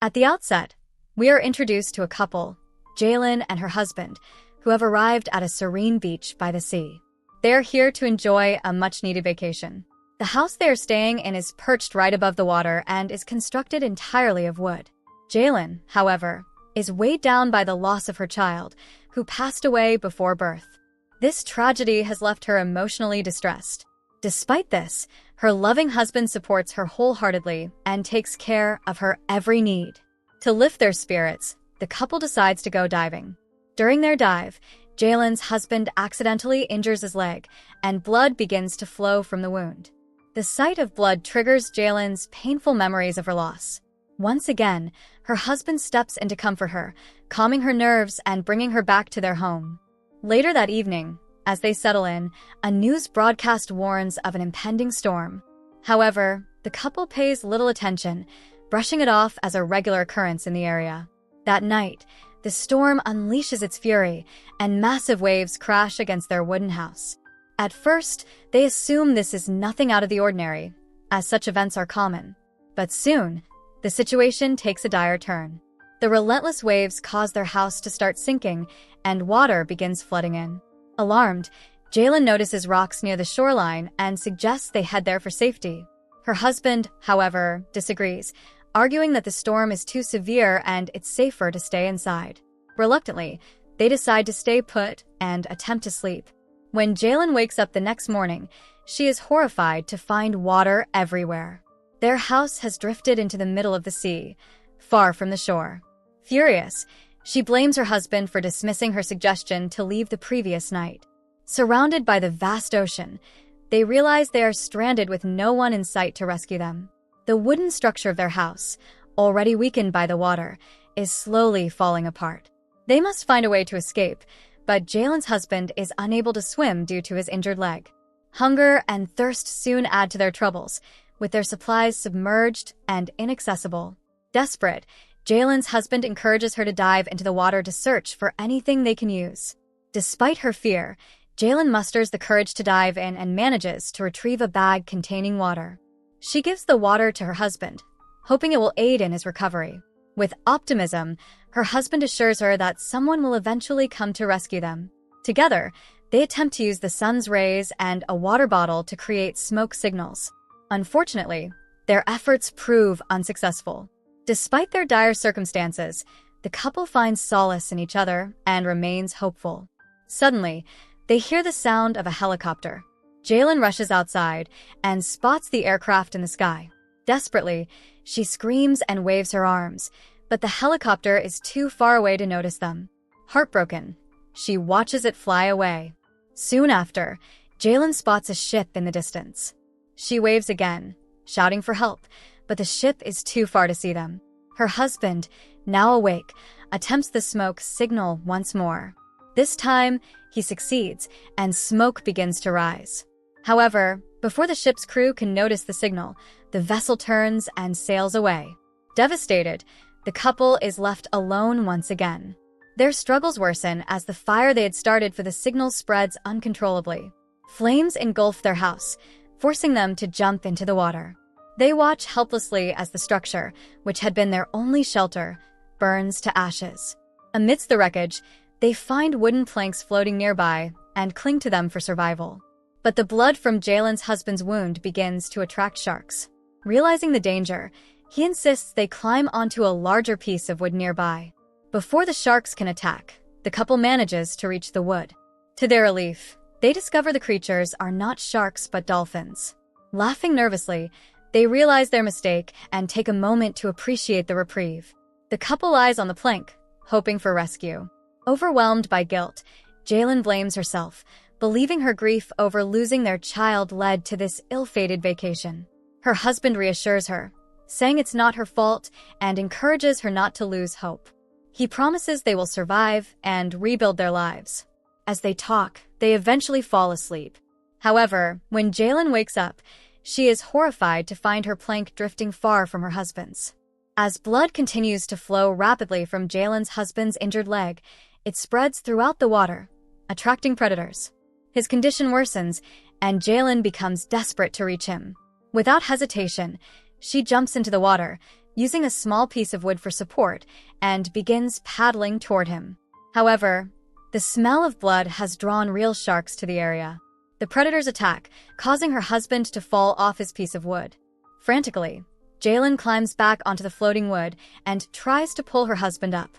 At the outset, we are introduced to a couple, Jaelyn and her husband, who have arrived at a serene beach by the sea. They are here to enjoy a much-needed vacation. The house they are staying in is perched right above the water and is constructed entirely of wood. Jaelyn, however, is weighed down by the loss of her child, who passed away before birth. This tragedy has left her emotionally distressed. Despite this, her loving husband supports her wholeheartedly and takes care of her every need. To lift their spirits, the couple decides to go diving. During their dive, Jaelyn's husband accidentally injures his leg, and blood begins to flow from the wound. The sight of blood triggers Jaelyn's painful memories of her loss. Once again, her husband steps in to comfort her, calming her nerves and bringing her back to their home. Later that evening, as they settle in, a news broadcast warns of an impending storm. However, the couple pays little attention, brushing it off as a regular occurrence in the area. That night, the storm unleashes its fury, and massive waves crash against their wooden house. At first, they assume this is nothing out of the ordinary, as such events are common. But soon, the situation takes a dire turn. The relentless waves cause their house to start sinking, and water begins flooding in. Alarmed, Jaelyn notices rocks near the shoreline and suggests they head there for safety. Her husband, however, disagrees, arguing that the storm is too severe and it's safer to stay inside. Reluctantly, they decide to stay put and attempt to sleep. When Jaelyn wakes up the next morning, she is horrified to find water everywhere. Their house has drifted into the middle of the sea, far from the shore. Furious, she blames her husband for dismissing her suggestion to leave the previous night. Surrounded by the vast ocean, they realize they are stranded with no one in sight to rescue them. The wooden structure of their house, already weakened by the water, is slowly falling apart. They must find a way to escape, but Jaelyn's husband is unable to swim due to his injured leg. Hunger and thirst soon add to their troubles, with their supplies submerged and inaccessible. Desperate, Jaelyn's husband encourages her to dive into the water to search for anything they can use. Despite her fear, Jaelyn musters the courage to dive in and manages to retrieve a bag containing water. She gives the water to her husband, hoping it will aid in his recovery. With optimism, her husband assures her that someone will eventually come to rescue them. Together, they attempt to use the sun's rays and a water bottle to create smoke signals. Unfortunately, their efforts prove unsuccessful. Despite their dire circumstances, the couple finds solace in each other and remains hopeful. Suddenly, they hear the sound of a helicopter. Jaelyn rushes outside and spots the aircraft in the sky. Desperately, she screams and waves her arms, but the helicopter is too far away to notice them. Heartbroken, she watches it fly away. Soon after, Jaelyn spots a ship in the distance. She waves again, shouting for help, but the ship is too far to see them. Her husband, now awake, attempts the smoke signal once more. This time, he succeeds, and smoke begins to rise. However, before the ship's crew can notice the signal, the vessel turns and sails away. Devastated, the couple is left alone once again. Their struggles worsen as the fire they had started for the signal spreads uncontrollably. Flames engulf their house, forcing them to jump into the water. They watch helplessly as the structure, which had been their only shelter, burns to ashes. Amidst the wreckage, they find wooden planks floating nearby and cling to them for survival. But the blood from Jaelyn's husband's wound begins to attract sharks. Realizing the danger, he insists they climb onto a larger piece of wood nearby. Before the sharks can attack, the couple manages to reach the wood. To their relief, they discover the creatures are not sharks but dolphins. Laughing nervously, they realize their mistake and take a moment to appreciate the reprieve. The couple lies on the plank, hoping for rescue. Overwhelmed by guilt, Jaelyn blames herself, believing her grief over losing their child led to this ill-fated vacation. Her husband reassures her, saying it's not her fault and encourages her not to lose hope. He promises they will survive and rebuild their lives. As they talk, they eventually fall asleep. However, when Jaelyn wakes up, she is horrified to find her plank drifting far from her husband's. As blood continues to flow rapidly from Jaelyn's husband's injured leg, it spreads throughout the water, attracting predators. His condition worsens, and Jaelyn becomes desperate to reach him. Without hesitation, she jumps into the water, using a small piece of wood for support, and begins paddling toward him. However, the smell of blood has drawn real sharks to the area. The predators attack, causing her husband to fall off his piece of wood. Frantically, Jaelyn climbs back onto the floating wood and tries to pull her husband up.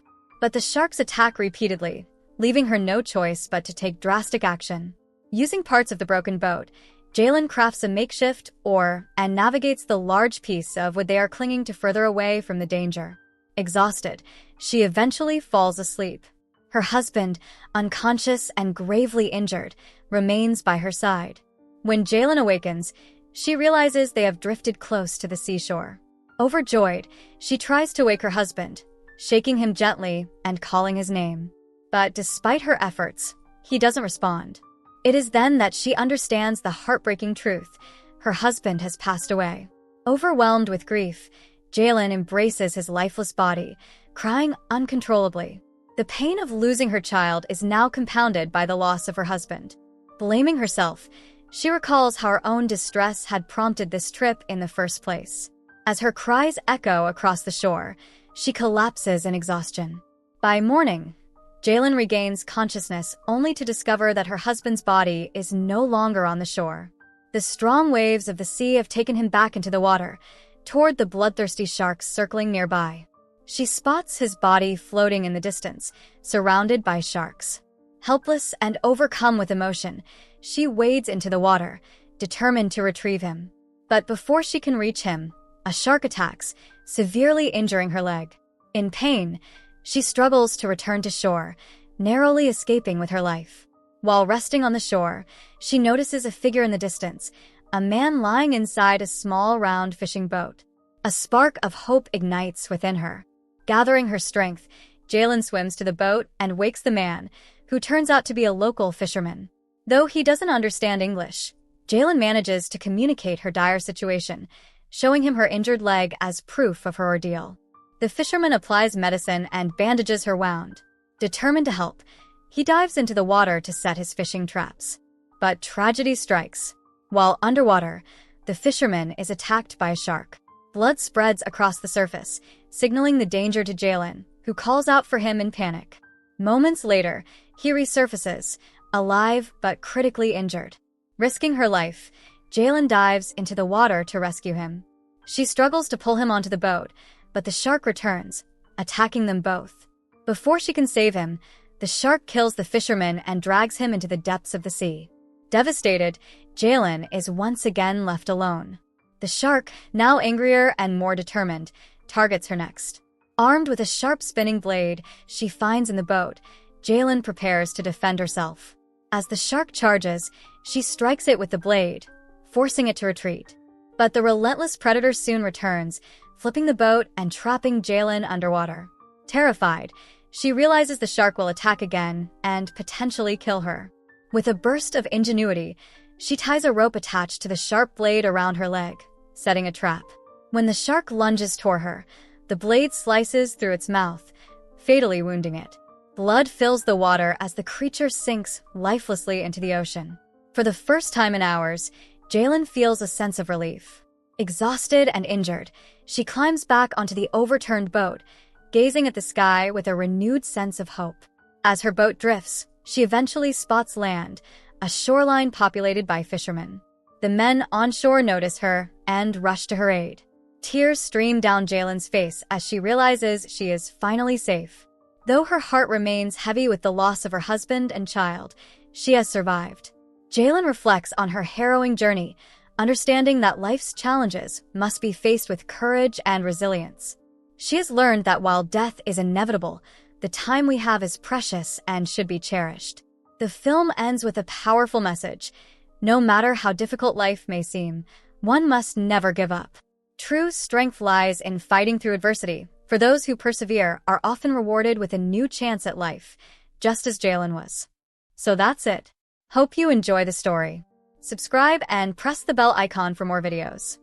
But the sharks attack repeatedly, leaving her no choice but to take drastic action. Using parts of the broken boat, Jaelyn crafts a makeshift oar and navigates the large piece of wood they are clinging to further away from the danger. Exhausted, she eventually falls asleep. Her husband, unconscious and gravely injured, remains by her side. When Jaelyn awakens, she realizes they have drifted close to the seashore. Overjoyed, she tries to wake her husband, shaking him gently and calling his name. But despite her efforts, he doesn't respond. It is then that she understands the heartbreaking truth: her husband has passed away. Overwhelmed with grief, Jaelyn embraces his lifeless body, crying uncontrollably. The pain of losing her child is now compounded by the loss of her husband. Blaming herself, she recalls how her own distress had prompted this trip in the first place. As her cries echo across the shore, she collapses in exhaustion. By morning, Jaelyn regains consciousness only to discover that her husband's body is no longer on the shore. The strong waves of the sea have taken him back into the water, toward the bloodthirsty sharks circling nearby. She spots his body floating in the distance, surrounded by sharks. Helpless and overcome with emotion, she wades into the water, determined to retrieve him. But before she can reach him, a shark attacks, severely injuring her leg. In pain, she struggles to return to shore, narrowly escaping with her life. While resting on the shore, she notices a figure in the distance, a man lying inside a small round fishing boat. A spark of hope ignites within her. Gathering her strength, Jaelyn swims to the boat and wakes the man, who turns out to be a local fisherman. Though he doesn't understand English, Jaelyn manages to communicate her dire situation, showing him her injured leg as proof of her ordeal. The fisherman applies medicine and bandages her wound. Determined to help, he dives into the water to set his fishing traps. But tragedy strikes. While underwater, the fisherman is attacked by a shark. Blood spreads across the surface, signaling the danger to Jaelyn, who calls out for him in panic. Moments later, he resurfaces, alive but critically injured. Risking her life, Jaelyn dives into the water to rescue him. She struggles to pull him onto the boat, but the shark returns, attacking them both. Before she can save him, the shark kills the fisherman and drags him into the depths of the sea. Devastated, Jaelyn is once again left alone. The shark, now angrier and more determined, targets her next. Armed with a sharp spinning blade she finds in the boat, Jaelyn prepares to defend herself. As the shark charges, she strikes it with the blade, forcing it to retreat. But the relentless predator soon returns, flipping the boat and trapping Jaelyn underwater. Terrified, she realizes the shark will attack again and potentially kill her. With a burst of ingenuity, she ties a rope attached to the sharp blade around her leg, setting a trap. When the shark lunges toward her, the blade slices through its mouth, fatally wounding it. Blood fills the water as the creature sinks lifelessly into the ocean. For the first time in hours, Jaelyn feels a sense of relief. Exhausted and injured, she climbs back onto the overturned boat, gazing at the sky with a renewed sense of hope. As her boat drifts, she eventually spots land, a shoreline populated by fishermen. The men on shore notice her and rush to her aid. Tears stream down Jaelyn's face as she realizes she is finally safe. Though her heart remains heavy with the loss of her husband and child, she has survived. Jaelyn reflects on her harrowing journey, understanding that life's challenges must be faced with courage and resilience. She has learned that while death is inevitable, the time we have is precious and should be cherished. The film ends with a powerful message. No matter how difficult life may seem, one must never give up. True strength lies in fighting through adversity, for those who persevere are often rewarded with a new chance at life, just as Jaelyn was. So that's it. Hope you enjoy the story. Subscribe and press the bell icon for more videos.